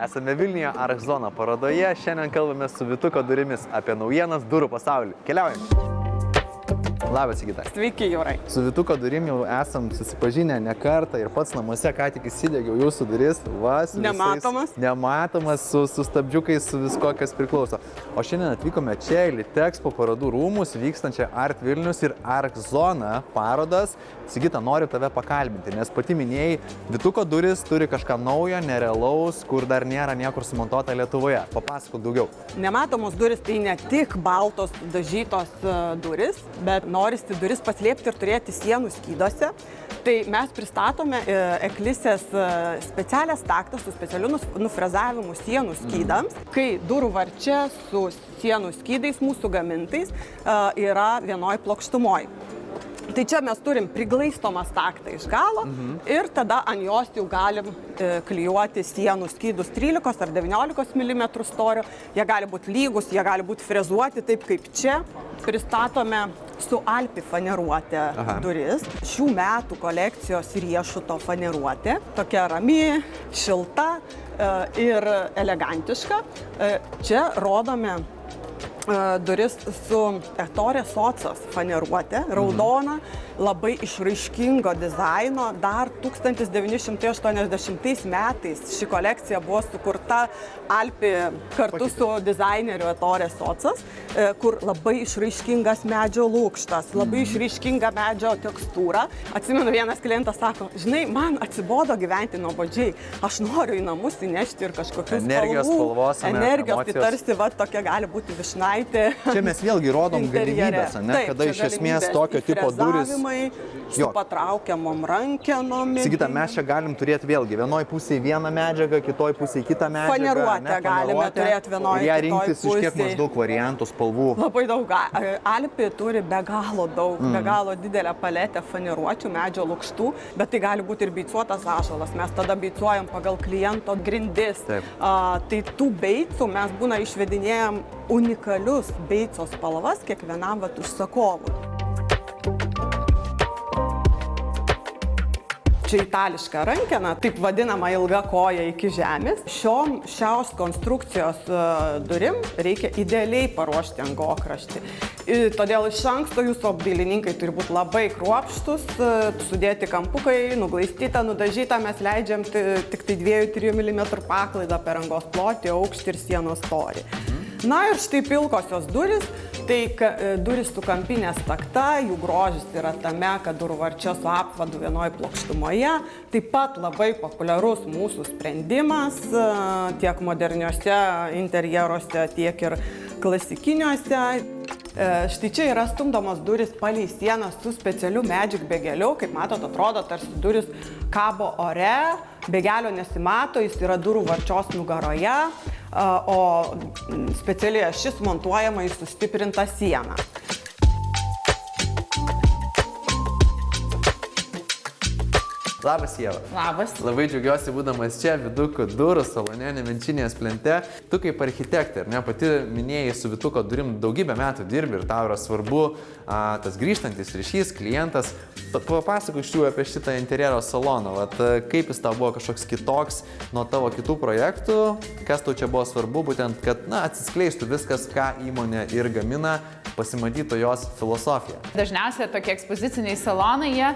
Esame Vilniuje Arch Zona parodoje, šiandien kalbame su Vytuko durimis apie naujienas durų pasaulį. Keliaujame. Labas, Sigita. Sveiki, Jūrai. Su Vytuko durim jau esam susipažinę ne kartą ir pats namuose ką tik įsidėgiau jūsų duris. Va, Nematomas. Nematomas, su stabdžiukais, su visko, kas priklauso. O šiandien atvykome čia į Litexpo parodų rūmus, vykstančią Art Vilnius ir Arch Zona parodas. Sigita, noriu tave pakalbinti, nes pati minėjai, Vytuko duris turi kažką naujo, nerealaus, kur dar nėra niekur sumontuota Lietuvoje. Papasakok daugiau. Nematomos duris tai ne tik baltos dažytos duris, bet norisi duris paslėpti ir turėti sienų skydose. Tai mes pristatome Eklisės specialią staktą su specialiu nufrezavimu sienų skydams, kai durų varčia su sienų skydais mūsų gamintais yra vienoj plokštumoj. Tai čia mes turim priglaistomą staktą iš galo ir tada ant jos jau galim klijuoti sienų skydus 13 ar 19 mm storio. Jie gali būti lygus, jie gali būti frezuoti, taip kaip čia. Pristatome su Alpi faneruotė duris. Šių metų kolekcijos riešuto faneruotė. Tokia rami, šilta ir elegantiška. Čia rodome duris su Ettore Sotsas faneruotė, raudona, labai išraiškingo dizaino. Dar 1980 metais ši kolekcija buvo sukurta Alpi kartu su dizaineriu Ettore Sotsas, kur labai išraiškingas medžio lūkštas, labai išraiškinga medžio tekstūra. Atsimenu, vienas klientas sako, žinai, man atsibodo gyventi nuobodžiai, aš noriu į namus įnešti ir kažkokius spalvos, energijos, tai tarsi va, tokia gali būti višnaitė. Čia mes vėlgi rodom galimybės, ne? Kada iš esmės tokio tipo duris su patraukiamom rankenom. Sigita, mes čia galim turėti vėlgi vienoj pusėje vieną medžiagą, kitoj pusėje kitą medžiagą. Faneruotę galime turėti vienoj, ir ją kitoj rinktis iš kiek maždaug variantų, spalvų. Labai daug. Alpi turi be galo daug, be galo didelę paletę faneruočių, medžio lukštų, bet tai gali būti ir beicuotas ąžuolas. Mes tada beicuojam pagal kliento grindis. Tai tų beicų mes būna išvedinėjam unikalius beico spalvas kiekvienam užsakovui. Čia itališka rankena, taip vadinama ilga koja iki žemės. Šios konstrukcijos durim reikia idealiai paruošti angokraštį. Todėl iš anksto jūsų apdailininkai turi būti labai kruopštūs, sudėti kampukai, nuglaistyta, nudažyta. Mes leidžiam tik tai 2-3 mm paklaidą per angos plotį, aukštį ir sienos storį. Na ir štai pilkosios duris, tai duris su kampinė stakta, jų grožis yra tame, kad durų varčia su apvadu vienoj plokštumoje. Taip pat labai populiarus mūsų sprendimas tiek moderniuose interjeruose, tiek ir klasikiniuose. Štai čia yra stumdomos duris palei sieną su specialiu Magic bėgeliu. Kaip matot, atrodo, tarsi duris kabo ore, bėgelio nesimato, jis yra durų varčios nugaroje, o specialiai ašis montuojama į sustiprintą sieną. Labas, Ieva. Labas. Labai džiaugiuosi būdamas čia, Vytuko durų salone Nemenčinės plente. Tu kaip architektė, ne, pati minėjai su Vytuko durim daugybę metų dirbi ir tau yra svarbu tas grįžtantis ryšys, klientas. Papasakok iš jų apie šitą interjero saloną. Kaip jis tau buvo kažkoks kitoks nuo tavo kitų projektų, kas tau čia buvo svarbu, būtent, kad atsiskleistų viskas, ką įmonė ir gamina, pasimatytų jos filosofiją. Dažniausiai tokie ekspoziciniai salonai, jie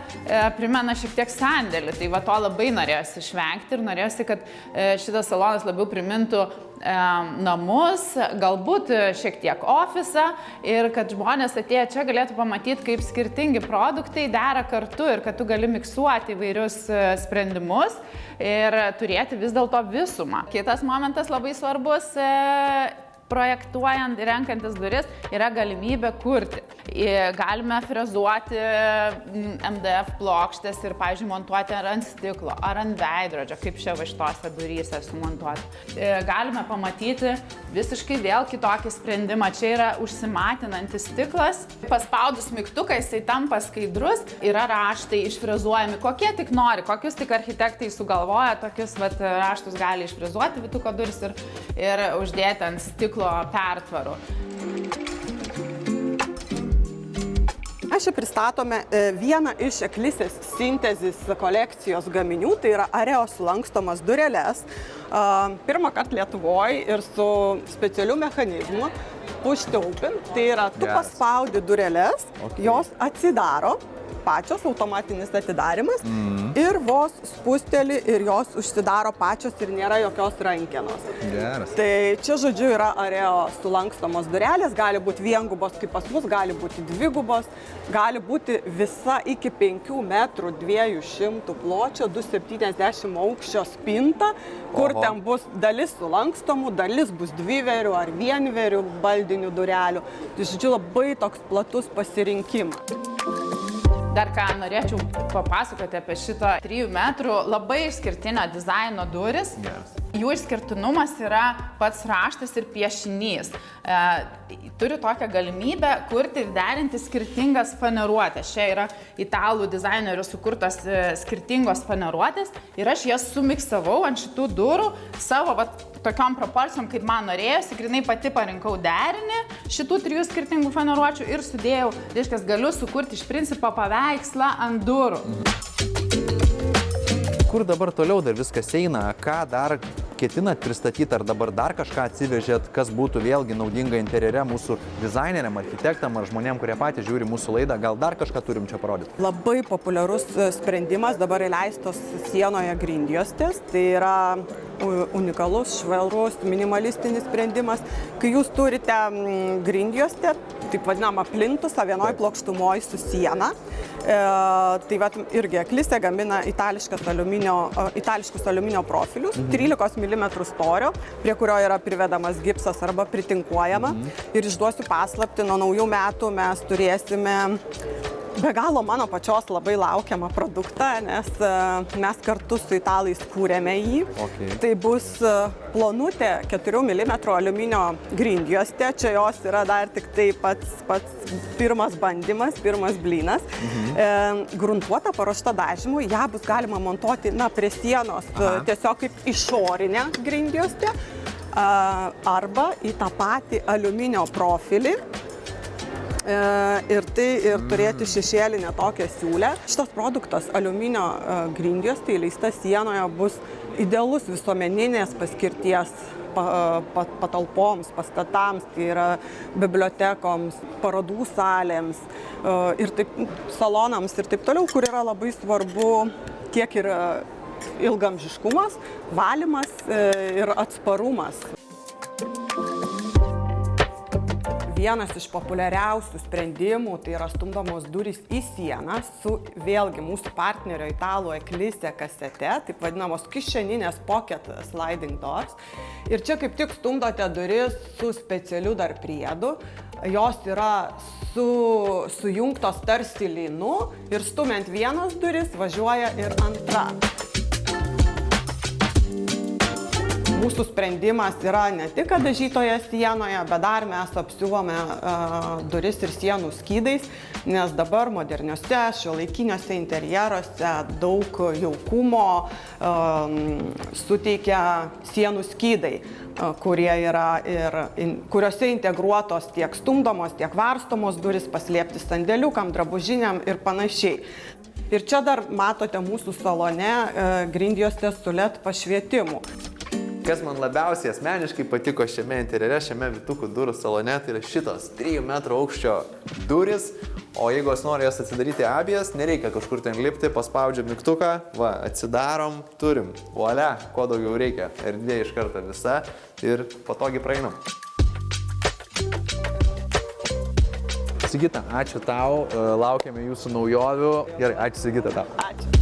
primena šiek tiek sandėlį, tai va to labai norėjosi išvengti ir norėjosi, kad šitas salonas labiau primintų namus, galbūt šiek tiek ofisą ir kad žmonės atėję čia galėtų pamatyti, kaip skirtingi produktai dera kartu ir kad tu gali miksuoti įvairius sprendimus ir turėti vis dėlto visumą. Kitas momentas labai svarbus projektuojant ir renkantis duris yra galimybė kurti. Galime frezuoti MDF plokštės ir, pavyzdžiui, montuoti ar ant stiklo, ar ant veidrodžio, kaip čia va šitose duryse sumontuoti. Galime pamatyti visiškai vėl kitokį sprendimą. Čia yra užsimatinantis stiklas. Paspaudus mygtuką jisai tampa skaidrus, yra raštai išfrezuojami, kokie tik nori, kokius tik architektai sugalvoja, tokius raštus gali išfrezuoti Vytuko duris ir uždėti ant stiklo pertvarų. mes čia pristatome vieną iš Eclipsės sintezės kolekcijos gaminių, tai yra Areo sulankstomas dureles. Pirmą kartą Lietuvoje ir su specialiu mechanizmu push to open, tai yra tu paspaudi dureles, jos atsidaro, pačios automatinis atidarimas ir vos spusteli ir jos užsidaro pačios ir nėra jokios rankenos. Geras. Tai čia, žodžiu, yra Areo sulankstomos durelės, gali būti viengubos kaip pas mus, gali būti dvigubos, gali būti visa iki 5 metrų 200 pločio, 270 aukščio spinta, kur ten bus dalis sulankstomų, dalis bus dviverių ar vienverių baldinių durelių. Tai, žodžiu, labai toks platus pasirinkimas. Dar ką norėčiau papasakoti apie šitą 3 metrų labai išskirtinio dizaino duris. Jų išskirtinumas yra pats raštas ir piešinys. Turi tokią galimybę kurti ir derinti skirtingas faneruotės. Čia yra italų dizainerių sukurtos skirtingos faneruotės ir aš jas sumiksavau ant šitų durų savo tokiom proporcijom, kaip man norėjosi. Grynai pati parinkau derinį šitų 3 skirtingų faneruočių ir sudėjau, reiškia, galiu sukurti iš principo paveikslą ant durų. Kur dabar toliau dar viskas eina? Ką dar ketinat pristatyti, ar dabar dar kažką atsivežėt, kas būtų vėlgi naudinga interjere mūsų dizaineriam, architektam ar žmonėm, kurie patys žiūri mūsų laidą? Gal dar kažką turim čia parodyti? Labai populiarus sprendimas dabar įleistos sienoje grindjuostės. Tai yra unikalus, švelrus, minimalistinis sprendimas. Kai jūs turite grindjuostę, taip vadinamą plintusą vienoj plokštumoj su siena, tai irgi Eclipsė gamina itališkus aliuminio profilius, 13 mm storio, prie kurio yra privedamas gipsas arba pritinkuojama. Ir išduosiu paslaptį, nuo naujų metų mes turėsime be galo mano pačios labai laukiamą produktą, nes mes kartu su italais kūrėme jį. Tai bus plonutė 4 mm aliuminio grindjuostė. Čia jos yra dar tik tai pats pirmas bandymas, pirmas blynas. Gruntuota, paruošta dažymu. Ja bus galima montuoti prie sienos tiesiog kaip išorinę grindjuostę arba į tą patį aliuminio profilį. Ir turėti šešėlinę tokią siūlę. Šitas produktas aliuminio grindjuostė įleista sienoje bus idealus visuomeninės paskirties patalpoms, pastatams, tai yra bibliotekoms, parodų salėms, salonams ir taip toliau, kur yra labai svarbu tiek ir ilgamžiškumas, valymas ir atsparumas. Vienas iš populiariausių sprendimų tai yra stumdomos durys į sieną su vėlgi mūsų partnerio italų Eclipsė kasete, taip vadinamos kišeninės pocket sliding doors. Ir čia kaip tik stumdote duris su specialiu dar priedu. Jos yra sujungtos tarsi lynu ir stumiant vienas duris važiuoja ir antra. Mūsų sprendimas yra ne tik dažytoje sienoje, bet dar mes apsiuvome duris ir sienų skydais, nes dabar moderniuose, šiuolaikiniuose interjeruose daug jaukumo suteikia sienų skydai, kuriuose integruotos tiek stumdomos, tiek varstomos duris, paslėpti sandėliukam, drabužiniam ir panašiai. Ir čia dar matote mūsų salone grindjuostės su LED pašvietimu. Kas man labiausiai asmeniškai patiko šiame interjere, šiame Vytukų durų salone, tai yra šitos 3 metrų aukščio duris, o jeigu aš noriu jas atsidaryti abiejas, nereikia kažkur ten lipti, paspaudžiam mygtuką, atsidarom, turim, volia, ko daugiau reikia, erdvė iš karto visa ir patogiai praeinam. Sigita, ačiū tau, laukiame jūsų naujovių. Gerai, ačiū Sigita tau. Ačiū.